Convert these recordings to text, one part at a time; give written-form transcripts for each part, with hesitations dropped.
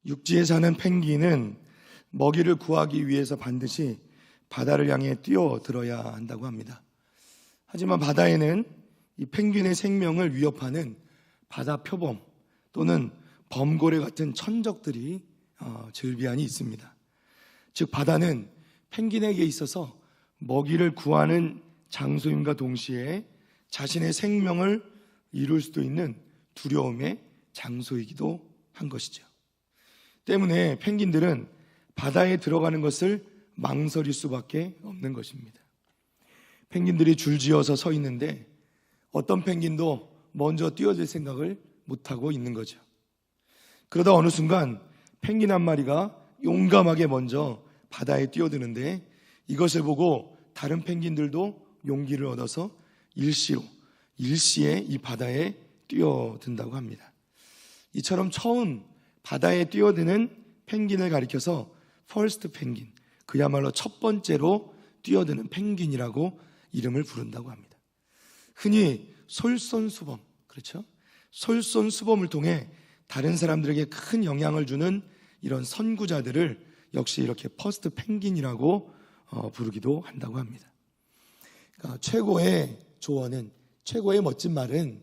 육지에 사는 펭귄은 먹이를 구하기 위해서 반드시 바다를 향해 뛰어들어야 한다고 합니다. 하지만 바다에는 이 펭귄의 생명을 위협하는 바다 표범 또는 범고래 같은 천적들이 즐비하니 있습니다. 즉 바다는 펭귄에게 있어서 먹이를 구하는 장소임과 동시에 자신의 생명을 이룰 수도 있는 두려움의 장소이기도 한 것이죠. 때문에 펭귄들은 바다에 들어가는 것을 망설일 수밖에 없는 것입니다. 펭귄들이 줄지어서 서 있는데 어떤 펭귄도 먼저 뛰어들 생각을 못하고 있는 거죠. 그러다 어느 순간 펭귄 한 마리가 용감하게 먼저 바다에 뛰어드는데 이것을 보고 다른 펭귄들도 용기를 얻어서 일시에 이 바다에 뛰어든다고 합니다. 이처럼 처음 바다에 뛰어드는 펭귄을 가리켜서 퍼스트 펭귄, 그야말로 첫 번째로 뛰어드는 펭귄이라고 이름을 부른다고 합니다. 흔히 솔선수범, 그렇죠? 솔선수범을 통해 다른 사람들에게 큰 영향을 주는 이런 선구자들을 역시 이렇게 퍼스트 펭귄이라고 부르기도 한다고 합니다. 그러니까 최고의 조언은, 최고의 멋진 말은,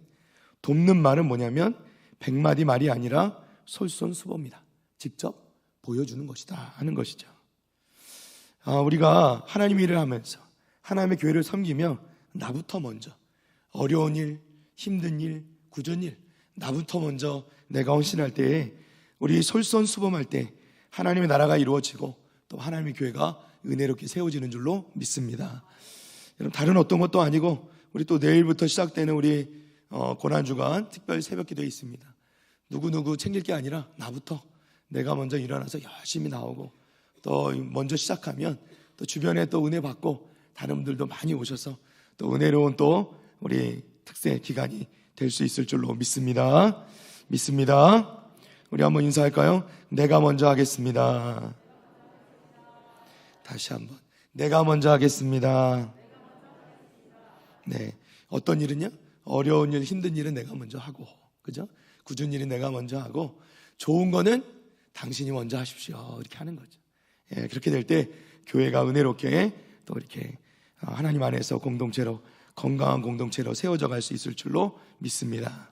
돕는 말은 뭐냐면 100마디 말이 아니라 솔선수범이다. 직접 보여주는 것이다 하는 것이죠. 우리가 하나님 일을 하면서 하나님의 교회를 섬기며 나부터 먼저 어려운 일, 힘든 일, 굳은 일, 나부터 먼저 내가 헌신할 때에 우리 솔선수범할 때 하나님의 나라가 이루어지고 또 하나님의 교회가 은혜롭게 세워지는 줄로 믿습니다. 여러분, 다른 어떤 것도 아니고 우리 또 내일부터 시작되는 우리 고난주간 특별 새벽기도에 있습니다. 누구 챙길 게 아니라 나부터 내가 먼저 일어나서 열심히 나오고 또 먼저 시작하면 또 주변에 또 은혜 받고 다른 분들도 많이 오셔서 또 은혜로운 또 우리 특세 기간이 될 수 있을 줄로 믿습니다. 우리 한번 인사할까요? 내가 먼저 하겠습니다. 다시 한번 내가 먼저 하겠습니다. 네, 어떤 일은요? 어려운 일, 힘든 일은 내가 먼저 하고, 그죠? 굳은 일은 내가 먼저 하고, 좋은 거는 당신이 먼저 하십시오. 이렇게 하는 거죠. 예, 그렇게 될 때 교회가 은혜롭게 또 이렇게 하나님 안에서 공동체로, 건강한 공동체로 세워져 갈 수 있을 줄로 믿습니다.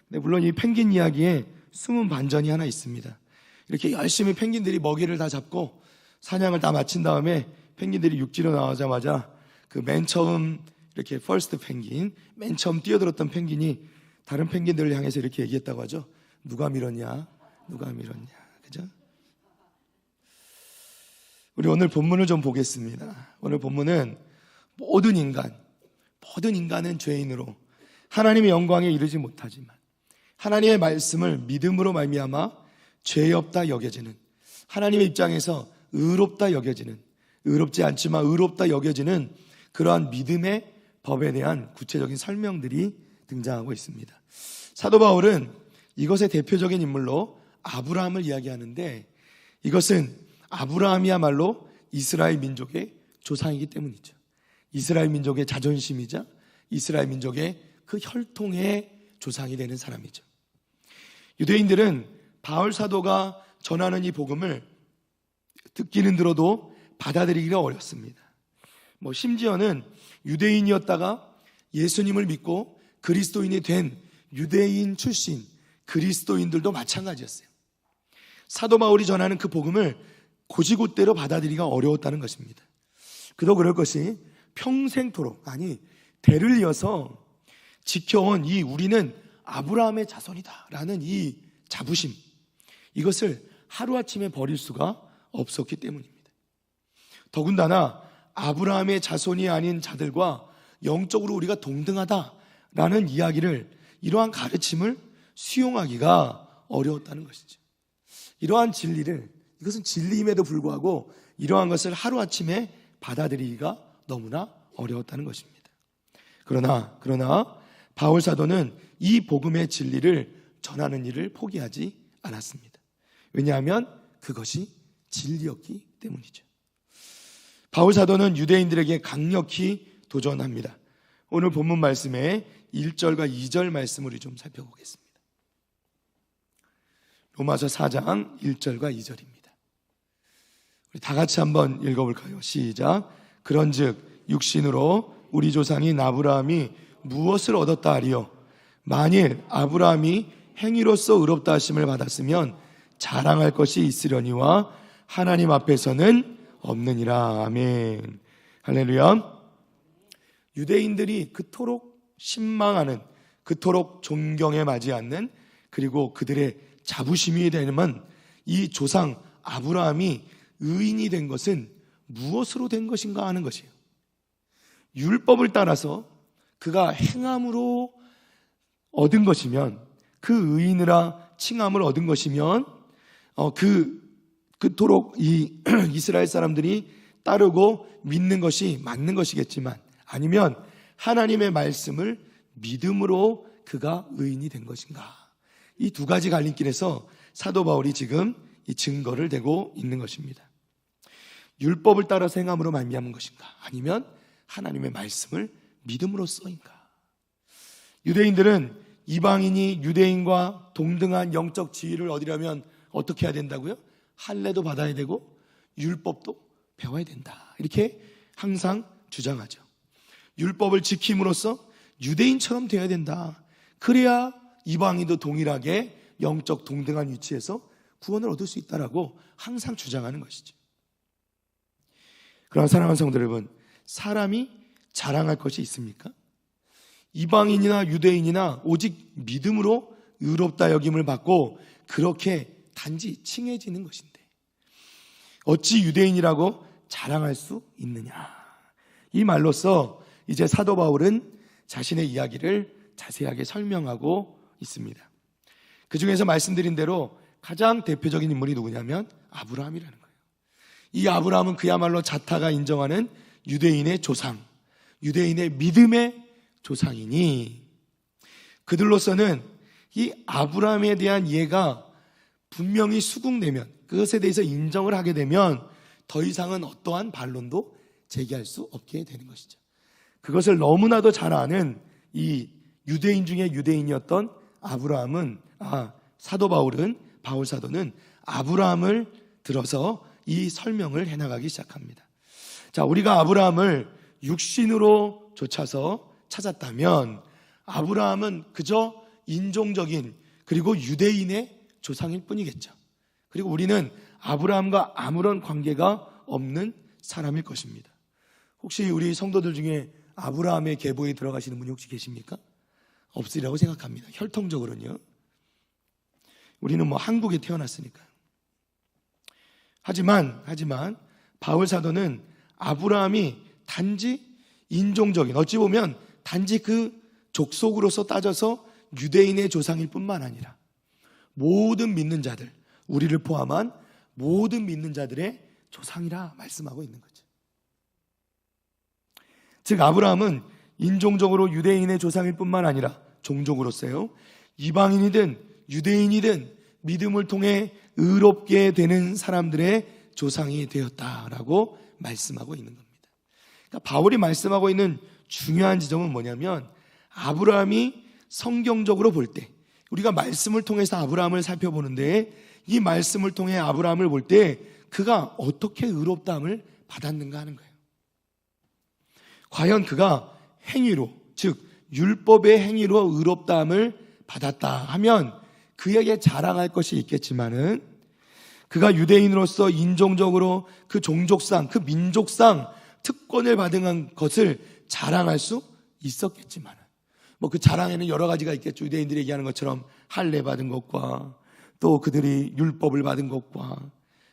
근데 물론 이 펭귄 이야기에 숨은 반전이 하나 있습니다. 이렇게 열심히 펭귄들이 먹이를 다 잡고 사냥을 다 마친 다음에 펭귄들이 육지로 나오자마자 그 맨 처음 이렇게 퍼스트 펭귄, 맨 처음 뛰어들었던 펭귄이 다른 펭귄들을 향해서 이렇게 얘기했다고 하죠. 누가 밀었냐? 그죠? 우리 오늘 본문을 좀 보겠습니다. 오늘 본문은 모든 인간은 죄인으로 하나님의 영광에 이르지 못하지만 하나님의 말씀을 믿음으로 말미암아 죄 없다 여겨지는, 하나님의 입장에서 의롭다 여겨지는, 의롭지 않지만 의롭다 여겨지는 그러한 믿음의 법에 대한 구체적인 설명들이 등장하고 있습니다. 사도 바울은 이것의 대표적인 인물로 아브라함을 이야기하는데 이것은 아브라함이야말로 이스라엘 민족의 조상이기 때문이죠. 이스라엘 민족의 자존심이자 이스라엘 민족의 그 혈통의 조상이 되는 사람이죠. 유대인들은 바울 사도가 전하는 이 복음을 듣기는 들어도 받아들이기가 어렵습니다. 심지어는 유대인이었다가 예수님을 믿고 그리스도인이 된 유대인 출신 그리스도인들도 마찬가지였어요. 사도 바울이 전하는 그 복음을 곧이곧대로 받아들이기가 어려웠다는 것입니다. 그도 그럴 것이 평생토록, 대를 이어서 지켜온 이 우리는 아브라함의 자손이다 라는 이 자부심, 이것을 하루아침에 버릴 수가 없었기 때문입니다. 더군다나 아브라함의 자손이 아닌 자들과 영적으로 우리가 동등하다라는 이야기를, 이러한 가르침을 수용하기가 어려웠다는 것이죠. 이러한 진리를, 이것은 진리임에도 불구하고 이러한 것을 하루아침에 받아들이기가 너무나 어려웠다는 것입니다. 그러나 바울 사도는 이 복음의 진리를 전하는 일을 포기하지 않았습니다. 왜냐하면 그것이 진리였기 때문이죠. 바울 사도는 유대인들에게 강력히 도전합니다. 오늘 본문 말씀에 1절과 2절 말씀을 좀 살펴보겠습니다. 로마서 4장 1절과 2절입니다. 우리 다 같이 한번 읽어볼까요? 시작. 그런즉 육신으로 우리 조상인 아브라함이 무엇을 얻었다 하리요? 만일 아브라함이 행위로서 의롭다 하심을 받았으면 자랑할 것이 있으려니와 하나님 앞에서는 없느니라. 아멘. 할렐루야. 유대인들이 그토록 신망하는, 그토록 존경에 맞지 않는, 그리고 그들의 자부심이 되는 이 조상 아브라함이 의인이 된 것은 무엇으로 된 것인가 하는 것이에요. 율법을 따라서 그가 행함으로 얻은 것이면, 그 의인이라 칭함을 얻은 것이면 그토록 이 이스라엘 사람들이 따르고 믿는 것이 맞는 것이겠지만, 아니면 하나님의 말씀을 믿음으로 그가 의인이 된 것인가, 이 두 가지 갈림길에서 사도 바울이 지금 이 증거를 대고 있는 것입니다. 율법을 따라서 행함으로 말미암은 것인가, 아니면 하나님의 말씀을 믿음으로써인가. 유대인들은 이방인이 유대인과 동등한 영적 지위를 얻으려면 어떻게 해야 된다고요? 할례도 받아야 되고 율법도 배워야 된다, 이렇게 항상 주장하죠. 율법을 지킴으로써 유대인처럼 되어야 된다. 그래야 이방인도 동일하게 영적 동등한 위치에서 구원을 얻을 수 있다라고 항상 주장하는 것이죠. 그러나 사랑하는 성도 여러분, 사람이 자랑할 것이 있습니까? 이방인이나 유대인이나 오직 믿음으로 의롭다 여김을 받고 그렇게 단지 칭해지는 것인데, 어찌 유대인이라고 자랑할 수 있느냐. 이 말로써 이제 사도 바울은 자신의 이야기를 자세하게 설명하고 있습니다. 그 중에서 말씀드린 대로 가장 대표적인 인물이 누구냐면 아브라함이라는 거예요. 이 아브라함은 그야말로 자타가 인정하는 유대인의 조상, 유대인의 믿음의 조상이니, 그들로서는 이 아브라함에 대한 이해가 분명히 수긍되면, 그것에 대해서 인정을 하게 되면 더 이상은 어떠한 반론도 제기할 수 없게 되는 것이죠. 그것을 너무나도 잘 아는 이 유대인 중에 유대인이었던 아브라함은, 사도 바울 사도는 아브라함을 들어서 이 설명을 해나가기 시작합니다. 자, 우리가 아브라함을 육신으로 쫓아서 찾았다면 아브라함은 그저 인종적인, 그리고 유대인의 조상일 뿐이겠죠. 그리고 우리는 아브라함과 아무런 관계가 없는 사람일 것입니다. 혹시 우리 성도들 중에 아브라함의 계보에 들어가시는 분이 혹시 계십니까? 없으리라고 생각합니다. 혈통적으로는요. 우리는 한국에 태어났으니까요. 하지만 바울 사도는 아브라함이 단지 인종적인, 어찌 보면 단지 그 족속으로서 따져서 유대인의 조상일 뿐만 아니라 모든 믿는 자들, 우리를 포함한 모든 믿는 자들의 조상이라 말씀하고 있는 거죠. 즉 아브라함은 인종적으로 유대인의 조상일 뿐만 아니라 종족으로서요, 이방인이든 유대인이든 믿음을 통해 의롭게 되는 사람들의 조상이 되었다라고 말씀하고 있는 겁니다. 그러니까 바울이 말씀하고 있는 중요한 지점은 뭐냐면, 아브라함이 성경적으로 볼 때, 우리가 말씀을 통해서 아브라함을 살펴보는데, 이 말씀을 통해 아브라함을 볼 때 그가 어떻게 의롭다함을 받았는가 하는 거예요. 과연 그가 행위로, 즉 율법의 행위로 의롭다함을 받았다 하면 그에게 자랑할 것이 있겠지만은, 그가 유대인으로서 인종적으로 그 종족상, 그 민족상 특권을 받은 것을 자랑할 수 있었겠지만, 그 자랑에는 여러 가지가 있겠죠. 유대인들이 얘기하는 것처럼 할례 받은 것과 또 그들이 율법을 받은 것과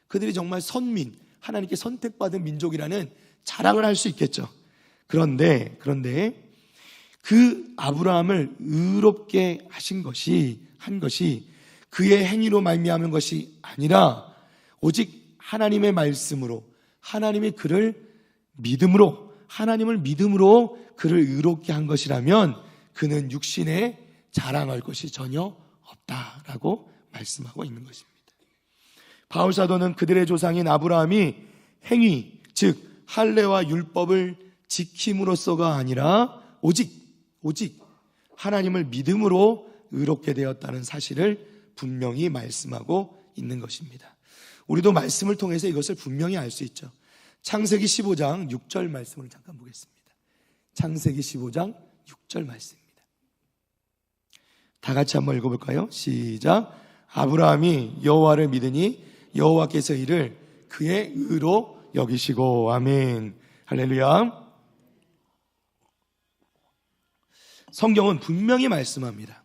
그들이 정말 선민, 하나님께 선택받은 민족이라는 자랑을 할 수 있겠죠. 그런데 그 아브라함을 의롭게 한 것이 그의 행위로 말미암은 것이 아니라 오직 하나님의 말씀으로, 하나님이 그를 믿음으로, 하나님을 믿음으로 그를 의롭게 한 것이라면 그는 육신에 자랑할 것이 전혀 없다라고 말씀하고 있는 것입니다. 바울 사도는 그들의 조상인 아브라함이 행위, 즉 할례와 율법을 지킴으로써가 아니라 오직 하나님을 믿음으로 의롭게 되었다는 사실을 분명히 말씀하고 있는 것입니다. 우리도 말씀을 통해서 이것을 분명히 알 수 있죠. 창세기 15장 6절 말씀을 잠깐 보겠습니다. 창세기 15장 6절 말씀입니다. 다 같이 한번 읽어볼까요? 시작. 아브라함이 여호와를 믿으니 여호와께서 이를 그의 의로 여기시고. 아멘. 할렐루야. 성경은 분명히 말씀합니다.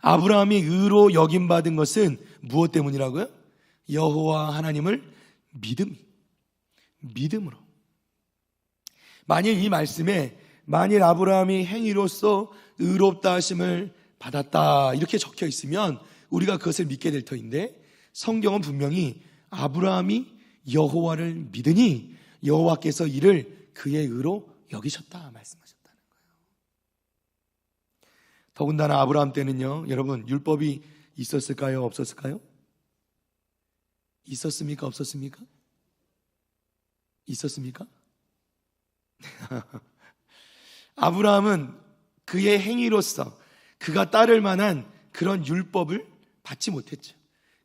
아브라함이 의로 여김받은 것은 무엇 때문이라고요? 여호와 하나님을 믿음으로. 만일 이 말씀에 아브라함이 행위로서 의롭다 하심을 받았다 이렇게 적혀 있으면 우리가 그것을 믿게 될 터인데, 성경은 분명히 아브라함이 여호와를 믿으니 여호와께서 이를 그의 의로 여기셨다 말씀하셨다는 거예요. 더군다나 아브라함 때는요, 여러분, 율법이 있었을까요? 없었을까요? 있었습니까? 없었습니까? 있었습니까? 아브라함은 그의 행위로서 그가 따를 만한 그런 율법을 받지 못했죠.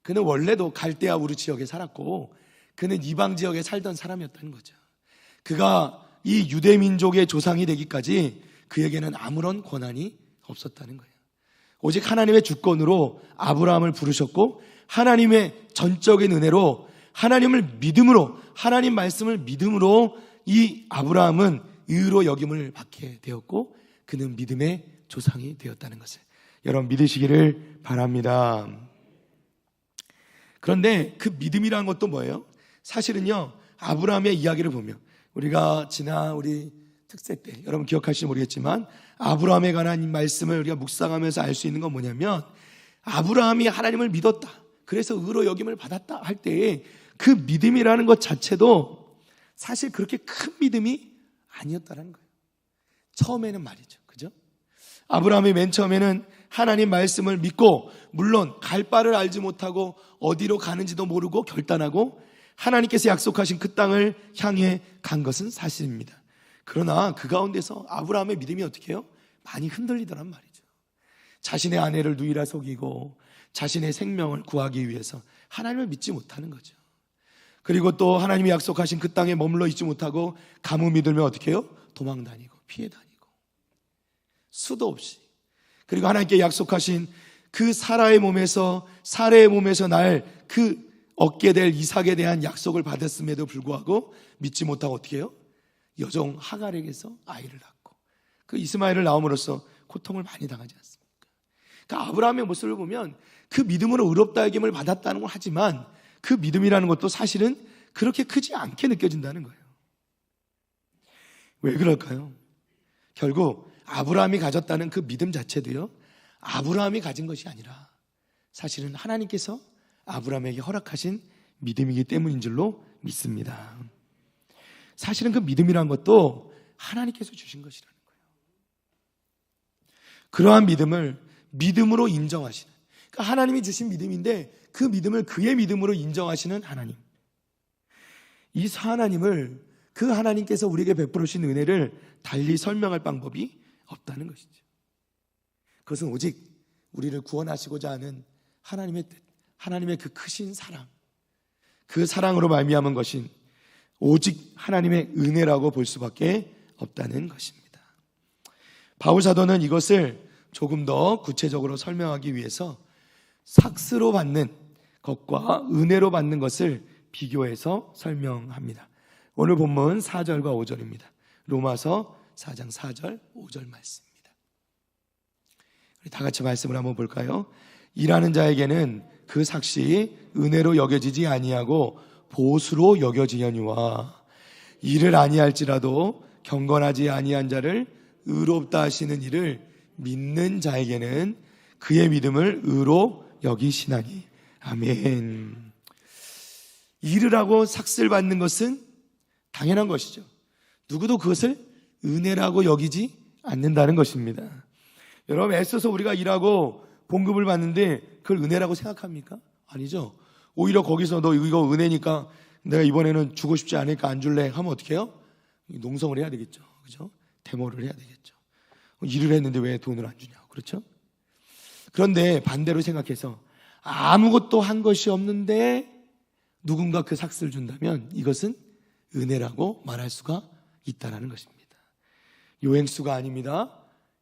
그는 원래도 갈대아 우르 지역에 살았고 그는 이방 지역에 살던 사람이었다는 거죠. 그가 이 유대 민족의 조상이 되기까지 그에게는 아무런 권한이 없었다는 거예요. 오직 하나님의 주권으로 아브라함을 부르셨고, 하나님의 전적인 은혜로 하나님을 믿음으로, 하나님 말씀을 믿음으로 이 아브라함은 의로 여김을 받게 되었고 그는 믿음의 조상이 되었다는 것을 여러분 믿으시기를 바랍니다. 그런데 그 믿음이라는 것도 뭐예요? 사실은요, 아브라함의 이야기를 보면 우리가 지난 우리 특세 때 여러분 기억하실지 모르겠지만 아브라함에 관한 말씀을 우리가 묵상하면서 알 수 있는 건 뭐냐면, 아브라함이 하나님을 믿었다, 그래서 의로 여김을 받았다 할 때에 그 믿음이라는 것 자체도 사실 그렇게 큰 믿음이 아니었다는 거예요. 처음에는 말이죠. 그죠? 아브라함이 맨 처음에는 하나님 말씀을 믿고, 물론 갈 바를 알지 못하고 어디로 가는지도 모르고 결단하고 하나님께서 약속하신 그 땅을 향해 간 것은 사실입니다. 그러나 그 가운데서 아브라함의 믿음이 어떻게 해요? 많이 흔들리더란 말이죠. 자신의 아내를 누이라 속이고 자신의 생명을 구하기 위해서 하나님을 믿지 못하는 거죠. 그리고 또 하나님이 약속하신 그 땅에 머물러 있지 못하고 가뭄이 들면 어떻게 해요? 도망 다니고 피해 다니고 수도 없이. 그리고 하나님께 약속하신 그 사라의 몸에서 날 그 얻게 될 이삭에 대한 약속을 받았음에도 불구하고 믿지 못하고 어떻게 해요? 여종 하갈에게서 아이를 낳고 그 이스마엘을 낳음으로써 고통을 많이 당하지 않습니까? 그러니까 아브라함의 모습을 보면 그 믿음으로 의롭다 여김을 받았다는 걸 하지만 그 믿음이라는 것도 사실은 그렇게 크지 않게 느껴진다는 거예요. 왜 그럴까요? 결국 아브라함이 가졌다는 그 믿음 자체도요, 아브라함이 가진 것이 아니라 사실은 하나님께서 아브라함에게 허락하신 믿음이기 때문인 줄로 믿습니다. 사실은 그 믿음이란 것도 하나님께서 주신 것이라는 거예요. 그러한 믿음을 믿음으로 인정하시는, 그러니까 하나님이 주신 믿음인데 그 믿음을 그의 믿음으로 인정하시는 하나님, 이 하나님을, 그 하나님께서 우리에게 베풀으신 은혜를 달리 설명할 방법이 없다는 것이죠. 그것은 오직 우리를 구원하시고자 하는 하나님의 뜻, 하나님의 그 크신 사랑, 그 사랑으로 말미암은 것인 오직 하나님의 은혜라고 볼 수밖에 없다는 것입니다. 바울 사도는 이것을 조금 더 구체적으로 설명하기 위해서 삭스로 받는 것과 은혜로 받는 것을 비교해서 설명합니다. 오늘 본문 4절과 5절입니다. 로마서 4장 4절 5절 말씀입니다. 우리 다 같이 말씀을 한번 볼까요? 일하는 자에게는 그 삭시 은혜로 여겨지지 아니하고 보수로 여겨지려니와, 일을 아니할지라도 경건하지 아니한 자를 의롭다 하시는 이를 믿는 자에게는 그의 믿음을 의로 여기시나니. 아멘. 일을 하고 삭스를 받는 것은 당연한 것이죠. 누구도 그것을 은혜라고 여기지 않는다는 것입니다. 여러분, 애써서 우리가 일하고 봉급을 받는데 그걸 은혜라고 생각합니까? 아니죠. 오히려 거기서 너 이거 은혜니까 내가 이번에는 주고 싶지 않으니까 안 줄래 하면 어떻게 해요? 농성을 해야 되겠죠. 그죠? 데모를 해야 되겠죠. 일을 했는데 왜 돈을 안 주냐고. 그렇죠? 그런데 반대로 생각해서 아무것도 한 것이 없는데 누군가 그 삭스를 준다면 이것은 은혜라고 말할 수가 있다는 것입니다. 요행수가 아닙니다.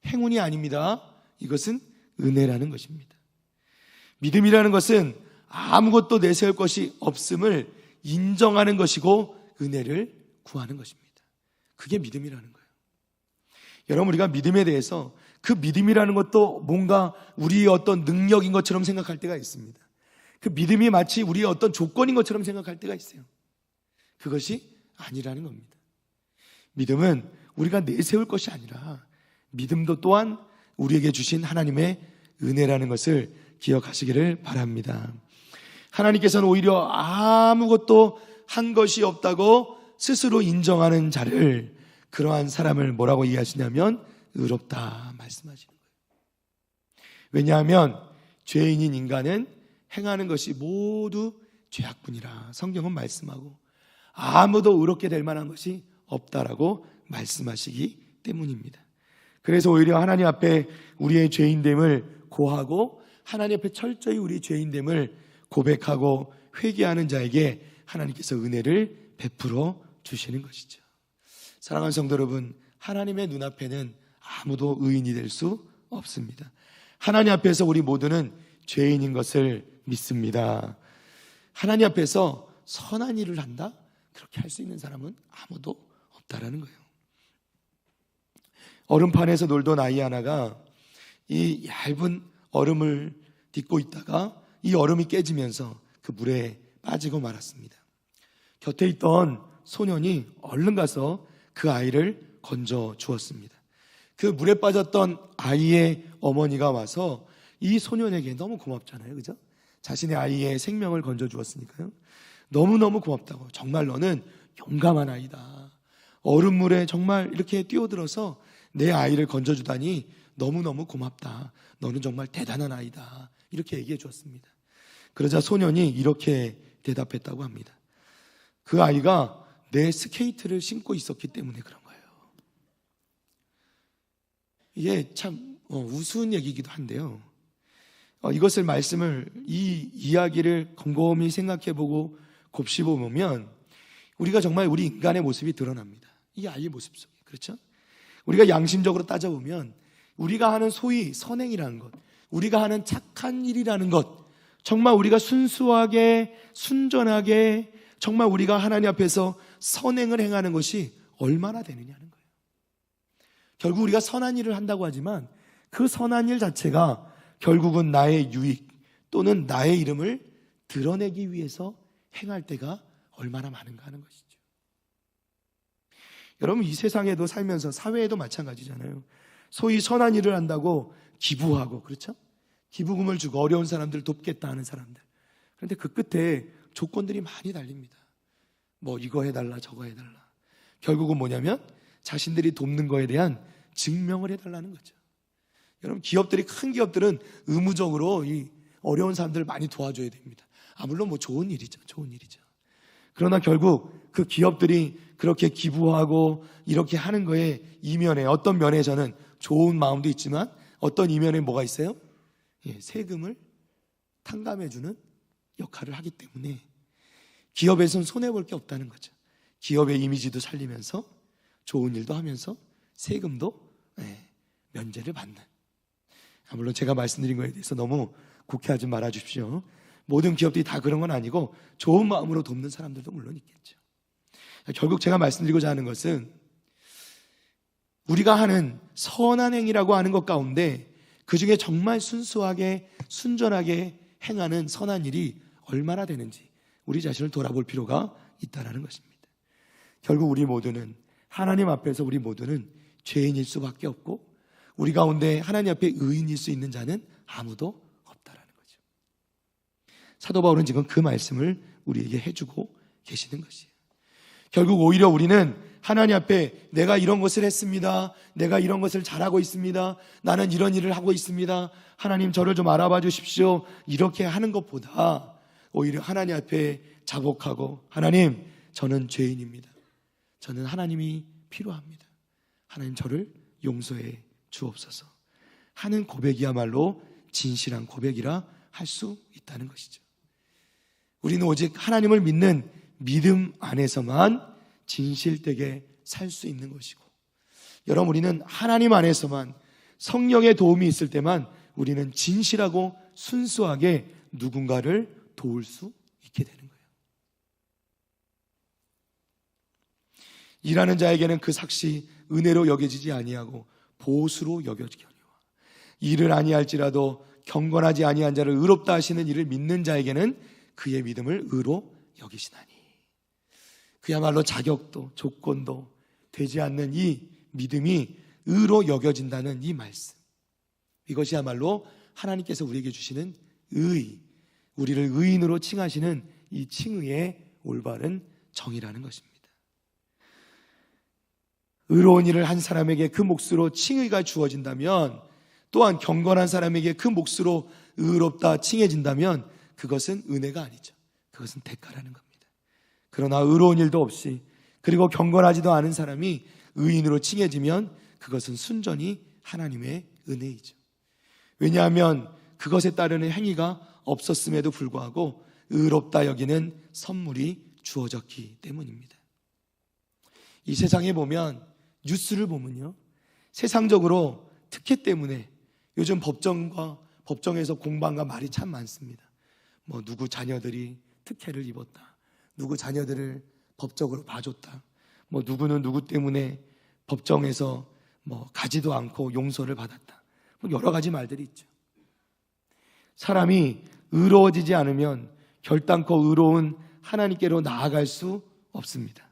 행운이 아닙니다. 이것은 은혜라는 것입니다. 믿음이라는 것은 아무것도 내세울 것이 없음을 인정하는 것이고 은혜를 구하는 것입니다. 그게 믿음이라는 거예요. 여러분, 우리가 믿음에 대해서 그 믿음이라는 것도 뭔가 우리의 어떤 능력인 것처럼 생각할 때가 있습니다. 그 믿음이 마치 우리의 어떤 조건인 것처럼 생각할 때가 있어요. 그것이 아니라는 겁니다. 믿음은 우리가 내세울 것이 아니라 믿음도 또한 우리에게 주신 하나님의 은혜라는 것을 기억하시기를 바랍니다. 하나님께서는 오히려 아무것도 한 것이 없다고 스스로 인정하는 자를, 그러한 사람을 뭐라고 이해하시냐면 의롭다 말씀하시는 거예요. 왜냐하면 죄인인 인간은 행하는 것이 모두 죄악뿐이라 성경은 말씀하고 아무도 의롭게 될 만한 것이 없다라고 말씀하시기 때문입니다. 그래서 오히려 하나님 앞에 우리의 죄인됨을 고하고 하나님 앞에 철저히 우리 죄인됨을 고백하고 회개하는 자에게 하나님께서 은혜를 베풀어 주시는 것이죠. 사랑하는 성도 여러분, 하나님의 눈앞에는 아무도 의인이 될 수 없습니다. 하나님 앞에서 우리 모두는 죄인인 것을 믿습니다. 하나님 앞에서 선한 일을 한다? 그렇게 할 수 있는 사람은 아무도 없다라는 거예요. 얼음판에서 놀던 아이 하나가 이 얇은 얼음을 딛고 있다가 이 얼음이 깨지면서 그 물에 빠지고 말았습니다. 곁에 있던 소년이 얼른 가서 그 아이를 건져 주었습니다. 그 물에 빠졌던 아이의 어머니가 와서 이 소년에게 너무 고맙잖아요, 그죠? 자신의 아이의 생명을 건져 주었으니까요. 너무너무 고맙다고. 정말 너는 용감한 아이다. 얼음물에 정말 이렇게 뛰어들어서 내 아이를 건져주다니 너무너무 고맙다. 너는 정말 대단한 아이다. 이렇게 얘기해 주었습니다. 그러자 소년이 이렇게 대답했다고 합니다. 그 아이가 내 스케이트를 신고 있었기 때문에 그런 거예요. 이게 참 우스운 얘기이기도 한데요. 이것을 말씀을, 이 이야기를 곰곰이 생각해보고 곱씹어보면 우리가 정말 우리 인간의 모습이 드러납니다. 이 아이의 모습 속에. 그렇죠? 우리가 양심적으로 따져보면 우리가 하는 소위 선행이라는 것, 우리가 하는 착한 일이라는 것, 정말 우리가 순수하게 순전하게 정말 우리가 하나님 앞에서 선행을 행하는 것이 얼마나 되느냐는 거예요. 결국 우리가 선한 일을 한다고 하지만 그 선한 일 자체가 결국은 나의 유익 또는 나의 이름을 드러내기 위해서 행할 때가 얼마나 많은가 하는 것이죠. 여러분, 이 세상에도 살면서 사회에도 마찬가지잖아요. 소위 선한 일을 한다고 기부하고, 그렇죠? 기부금을 주고 어려운 사람들을 돕겠다 하는 사람들. 그런데 그 끝에 조건들이 많이 달립니다. 뭐 이거 해달라 저거 해달라. 결국은 뭐냐면 자신들이 돕는 거에 대한 증명을 해달라는 거죠. 여러분, 기업들이, 큰 기업들은 의무적으로 이 어려운 사람들을 많이 도와줘야 됩니다. 물론 뭐 좋은 일이죠. 좋은 일이죠. 그러나 결국 그 기업들이 그렇게 기부하고 이렇게 하는 거에 이면에 어떤 면에서는 좋은 마음도 있지만 어떤 이면에 뭐가 있어요? 세금을 탕감해주는 역할을 하기 때문에 기업에서는 손해볼 게 없다는 거죠. 기업의 이미지도 살리면서 좋은 일도 하면서 세금도 면제를 받는. 물론 제가 말씀드린 거에 대해서 너무 국해하지 말아 주십시오. 모든 기업들이 다 그런 건 아니고 좋은 마음으로 돕는 사람들도 물론 있겠죠. 결국 제가 말씀드리고자 하는 것은 우리가 하는 선한 행위라고 하는 것 가운데 그 중에 정말 순수하게 순전하게 행하는 선한 일이 얼마나 되는지 우리 자신을 돌아볼 필요가 있다는 것입니다. 결국 우리 모두는 하나님 앞에서 우리 모두는 죄인일 수밖에 없고 우리 가운데 하나님 앞에 의인일 수 있는 자는 아무도 없다라는 거죠. 사도 바울은 지금 그 말씀을 우리에게 해주고 계시는 것이에요. 결국 오히려 우리는 하나님 앞에 내가 이런 것을 했습니다. 내가 이런 것을 잘하고 있습니다. 나는 이런 일을 하고 있습니다. 하나님 저를 좀 알아봐 주십시오. 이렇게 하는 것보다 오히려 하나님 앞에 자복하고 하나님 저는 죄인입니다. 저는 하나님이 필요합니다. 하나님 저를 용서해 주옵소서 하는 고백이야말로 진실한 고백이라 할 수 있다는 것이죠. 우리는 오직 하나님을 믿는 믿음 안에서만 진실되게 살 수 있는 것이고, 여러분, 우리는 하나님 안에서만 성령의 도움이 있을 때만 우리는 진실하고 순수하게 누군가를 도울 수 있게 되는 거예요. 일하는 자에게는 그 삭시 은혜로 여겨지지 아니하고 보수로 여겨지거니와, 일을 아니할지라도 경건하지 아니한 자를 의롭다 하시는 이를 믿는 자에게는 그의 믿음을 의로 여기시나니. 그야말로 자격도 조건도 되지 않는 이 믿음이 의로 여겨진다는 이 말씀, 이것이야말로 하나님께서 우리에게 주시는 의, 우리를 의인으로 칭하시는 이 칭의의 올바른 정의라는 것입니다. 의로운 일을 한 사람에게 그 몫으로 칭의가 주어진다면, 또한 경건한 사람에게 그 몫으로 의롭다 칭해진다면 그것은 은혜가 아니죠. 그것은 대가라는 겁니다. 그러나 의로운 일도 없이, 그리고 경건하지도 않은 사람이 의인으로 칭해지면 그것은 순전히 하나님의 은혜이죠. 왜냐하면 그것에 따르는 행위가 없었음에도 불구하고 의롭다 여기는 선물이 주어졌기 때문입니다. 이 세상에 보면, 뉴스를 보면요, 세상적으로 특혜 때문에 요즘 법정에서 공방과 말이 참 많습니다. 뭐 누구 자녀들이 특혜를 입었다, 누구 자녀들을 법적으로 봐줬다, 뭐 누구는 누구 때문에 법정에서 뭐 가지도 않고 용서를 받았다, 뭐 여러 가지 말들이 있죠. 사람이 의로워지지 않으면 결단코 의로운 하나님께로 나아갈 수 없습니다.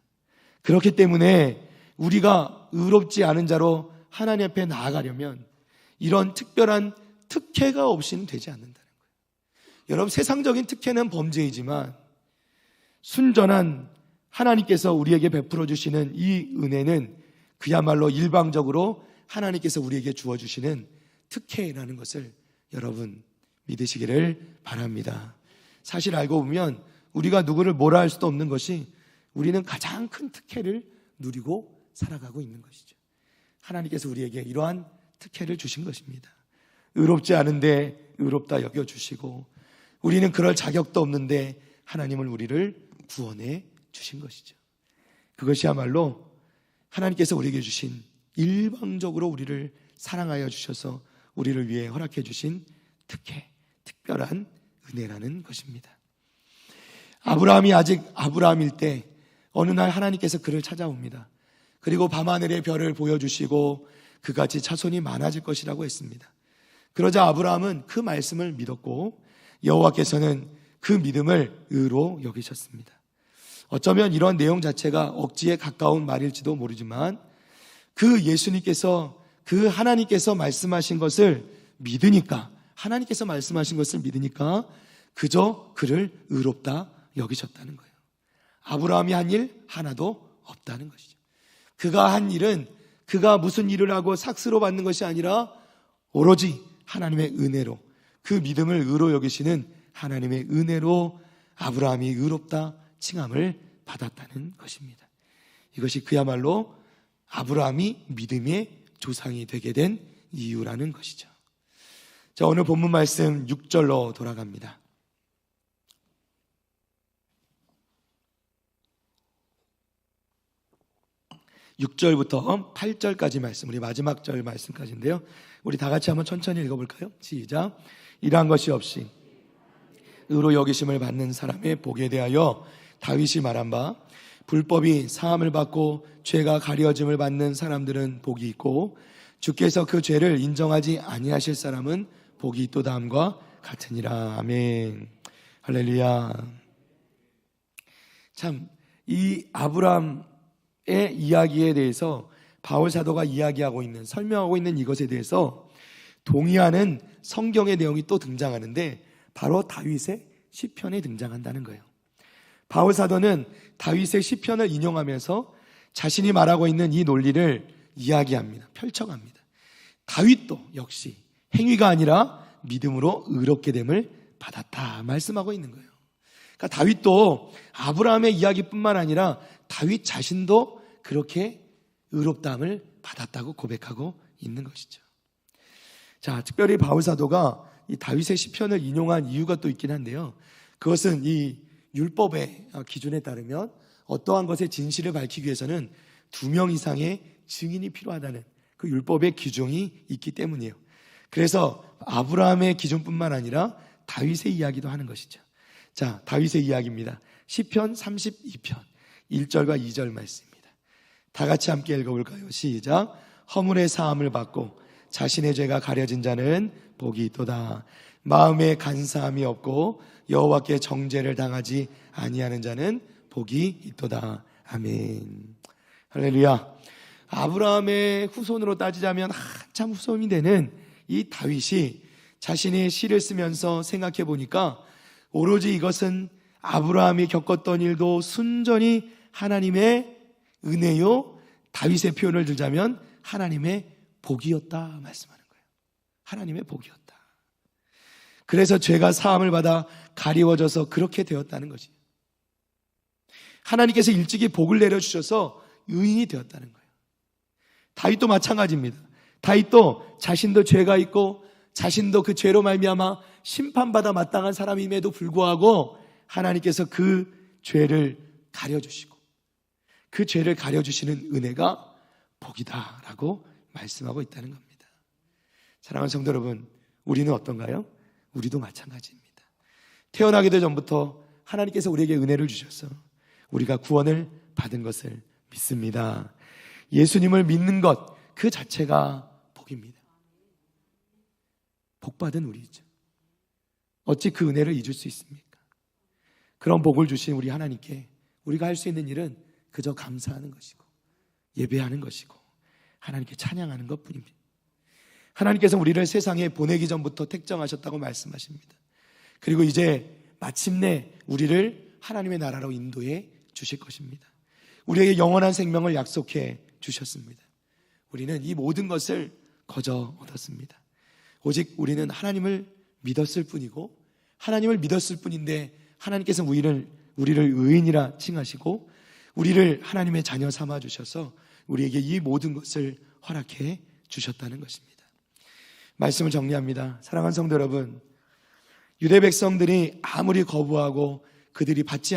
그렇기 때문에 우리가 의롭지 않은 자로 하나님 앞에 나아가려면 이런 특별한 특혜가 없이는 되지 않는다는 거예요. 여러분, 세상적인 특혜는 범죄이지만 순전한 하나님께서 우리에게 베풀어 주시는 이 은혜는 그야말로 일방적으로 하나님께서 우리에게 주어주시는 특혜라는 것을 여러분 믿으시기를 바랍니다. 사실 알고 보면 우리가 누구를 뭐라 할 수도 없는 것이, 우리는 가장 큰 특혜를 누리고 살아가고 있는 것이죠. 하나님께서 우리에게 이러한 특혜를 주신 것입니다. 의롭지 않은데 의롭다 여겨주시고, 우리는 그럴 자격도 없는데 하나님은 우리를 구원해 주신 것이죠. 그것이야말로 하나님께서 우리에게 주신, 일방적으로 우리를 사랑하여 주셔서 우리를 위해 허락해 주신 특혜, 특별한 은혜라는 것입니다. 아브라함이 아직 아브라함일 때 어느 날 하나님께서 그를 찾아옵니다. 그리고 밤하늘의 별을 보여주시고 그같이 자손이 많아질 것이라고 했습니다. 그러자 아브라함은 그 말씀을 믿었고 여호와께서는 그 믿음을 의로 여기셨습니다. 어쩌면 이런 내용 자체가 억지에 가까운 말일지도 모르지만, 그 예수님께서, 그 하나님께서 말씀하신 것을 믿으니까, 하나님께서 말씀하신 것을 믿으니까 그저 그를 의롭다 여기셨다는 거예요. 아브라함이 한 일 하나도 없다는 것이죠. 그가 한 일은 그가 무슨 일을 하고 삭스로 받는 것이 아니라 오로지 하나님의 은혜로, 그 믿음을 의로 여기시는 하나님의 은혜로 아브라함이 의롭다 칭함을 받았다는 것입니다. 이것이 그야말로 아브라함이 믿음의 조상이 되게 된 이유라는 것이죠. 자, 오늘 본문 말씀 6절로 돌아갑니다. 6절부터 8절까지 말씀, 우리 마지막 절 말씀까지인데요. 우리 다 같이 한번 천천히 읽어볼까요? 시작. 이러한 것이 없이 의로 여기심을 받는 사람의 복에 대하여 다윗이 말한 바, 불법이 사함을 받고 죄가 가려짐을 받는 사람들은 복이 있고 주께서 그 죄를 인정하지 아니하실 사람은 복이 있도다함과 같으니라. 아멘. 할렐루야. 참, 이 아브라함의 이야기에 대해서 바울 사도가 이야기하고 있는, 설명하고 있는 이것에 대해서 동의하는 성경의 내용이 또 등장하는데, 바로 다윗의 시편에 등장한다는 거예요. 바울 사도는 다윗의 시편을 인용하면서 자신이 말하고 있는 이 논리를 이야기합니다. 펼쳐갑니다. 다윗도 역시 행위가 아니라 믿음으로 의롭게 됨을 받았다 말씀하고 있는 거예요. 그러니까 다윗도 아브라함의 이야기뿐만 아니라 다윗 자신도 그렇게 의롭다함을 받았다고 고백하고 있는 것이죠. 자, 특별히 바울 사도가 이 다윗의 시편을 인용한 이유가 또 있긴 한데요. 그것은 이 율법의 기준에 따르면 어떠한 것의 진실을 밝히기 위해서는 2명 이상의 증인이 필요하다는 그 율법의 규정이 있기 때문이에요. 그래서 아브라함의 기준뿐만 아니라 다윗의 이야기도 하는 것이죠. 자, 다윗의 이야기입니다. 시편 32편 1절과 2절 말씀입니다. 다 같이 함께 읽어볼까요? 시작. 허물의 사함을 받고 자신의 죄가 가려진 자는 복이 있도다. 마음에 간사함이 없고 여호와께 정죄를 당하지 아니하는 자는 복이 있도다. 아멘. 할렐루야. 아브라함의 후손으로 따지자면 한참 후손이 되는 이 다윗이 자신의 시를 쓰면서 생각해 보니까 오로지 이것은 아브라함이 겪었던 일도 순전히 하나님의 은혜요, 다윗의 표현을 들자면 하나님의 복이었다 말씀하는 거예요. 하나님의 복이었다. 그래서 죄가 사함을 받아 가리워져서 그렇게 되었다는 거지. 하나님께서 일찍이 복을 내려주셔서 의인이 되었다는 거예요. 다윗도 마찬가지입니다. 다윗도 자신도 죄가 있고 자신도 그 죄로 말미암아 심판받아 마땅한 사람임에도 불구하고 하나님께서 그 죄를 가려주시고 그 죄를 가려주시는 은혜가 복이다라고 말씀하고 있다는 겁니다. 사랑하는 성도 여러분, 우리는 어떤가요? 우리도 마찬가지입니다. 태어나기도 전부터 하나님께서 우리에게 은혜를 주셔서 우리가 구원을 받은 것을 믿습니다. 예수님을 믿는 것 그 자체가 복입니다. 복받은 우리죠. 어찌 그 은혜를 잊을 수 있습니까? 그런 복을 주신 우리 하나님께 우리가 할 수 있는 일은 그저 감사하는 것이고 예배하는 것이고 하나님께 찬양하는 것뿐입니다. 하나님께서 우리를 세상에 보내기 전부터 택정하셨다고 말씀하십니다. 그리고 이제 마침내 우리를 하나님의 나라로 인도해 주실 것입니다. 우리에게 영원한 생명을 약속해 주셨습니다. 우리는 이 모든 것을 거저 얻었습니다. 오직 우리는 하나님을 믿었을 뿐이고 하나님을 믿었을 뿐인데 하나님께서 우리를 의인이라 칭하시고 우리를 하나님의 자녀 삼아 주셔서 우리에게 이 모든 것을 허락해 주셨다는 것입니다. 말씀을 정리합니다. 사랑하는 성도 여러분, 유대 백성들이 아무리 거부하고 그들이 받지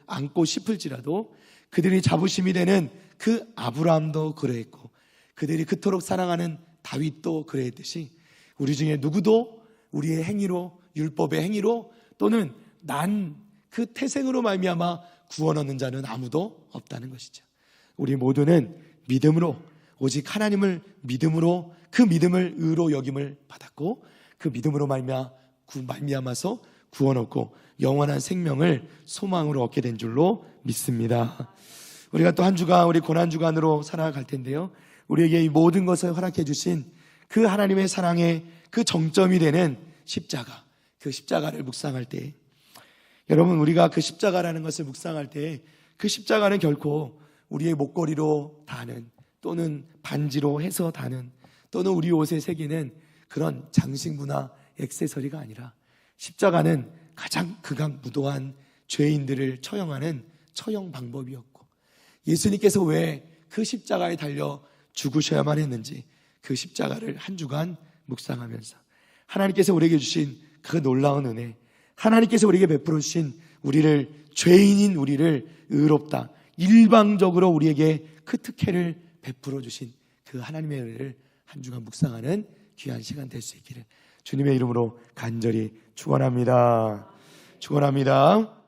않고 싶을지라도 그들이 자부심이 되는 그 아브라함도 그러했고 그들이 그토록 사랑하는 다윗도 그러했듯이 우리 중에 누구도 우리의 행위로 율법의 행위로 또는 난 그 태생으로 말미암아 구원 얻는 자는 아무도 없다는 것이죠. 우리 모두는 믿음으로 오직 하나님을 믿음으로 그 믿음을 의로 여김을 받았고 그 믿음으로 말미암아서 구원 얻고 영원한 생명을 소망으로 얻게 된 줄로 믿습니다. 우리가 또 한 주간 우리 고난주간으로 살아갈 텐데요, 우리에게 이 모든 것을 허락해 주신 그 하나님의 사랑의 그 정점이 되는 십자가, 그 십자가를 묵상할 때 여러분, 우리가 그 십자가라는 것을 묵상할 때 그 십자가는 결코 우리의 목걸이로 다는 또는 반지로 해서 다는 또는 우리 옷에 새기는 그런 장식무나 액세서리가 아니라 십자가는 가장 극악무도한 죄인들을 처형하는 처형 방법이었고 예수님께서 왜 그 십자가에 달려 죽으셔야만 했는지 그 십자가를 한 주간 묵상하면서 하나님께서 우리에게 주신 그 놀라운 은혜, 하나님께서 우리에게 베풀어 주신 죄인인 우리를 의롭다 일방적으로 우리에게 그 특혜를 베풀어 주신 그 하나님의 은혜를 한 주간 묵상하는 귀한 시간 될 수 있기를 주님의 이름으로 간절히 축원합니다. 축원합니다.